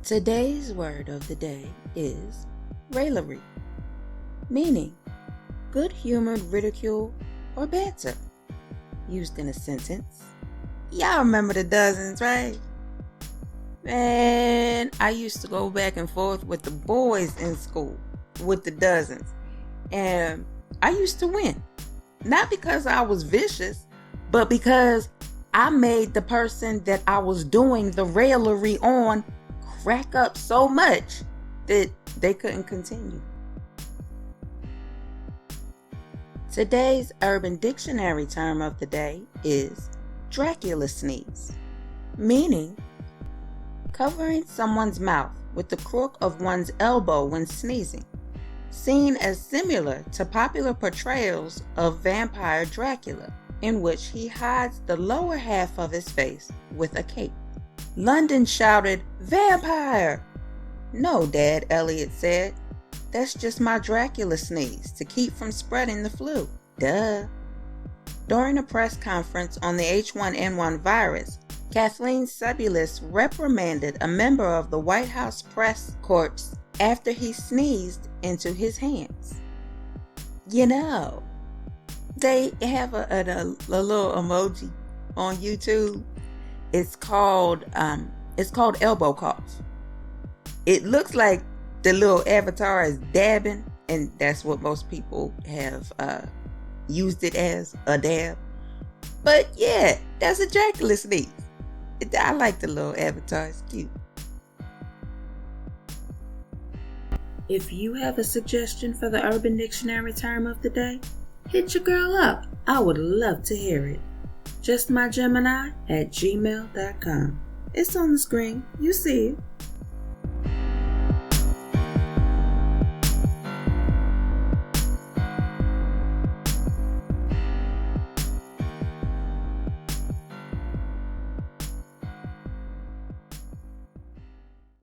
Today's word of the day is raillery, meaning good-humored ridicule or banter, used in a sentence. Y'all remember the dozens, right? Man, I used to go back and forth with the boys in school with the dozens, and I used to win. Not because I was vicious, but because I made the person that I was doing the raillery on crack up so much that they couldn't continue. Today's Urban Dictionary term of the day is Dracula Sneeze, meaning covering someone's mouth with the crook of one's elbow when sneezing, seen as similar to popular portrayals of vampire Dracula, in which he hides the lower half of his face with a cape. London shouted, "Vampire!" "No, Dad," Elliot said. "That's just my Dracula sneeze to keep from spreading the flu." Duh. During a press conference on the H1N1 virus, Kathleen Sebelius reprimanded a member of the White House press corps after he sneezed into his hands. You know, they have a little emoji on YouTube. It's called elbow cough. It looks like the little avatar is dabbing, and that's what most people have used it as, a dab. But yeah, that's a Dracula sneeze. I like the little avatar, it's cute. If you have a suggestion for the Urban Dictionary term of the day, hit your girl up. I would love to hear it. justmygemini@gmail.com. It's on the screen. You see it.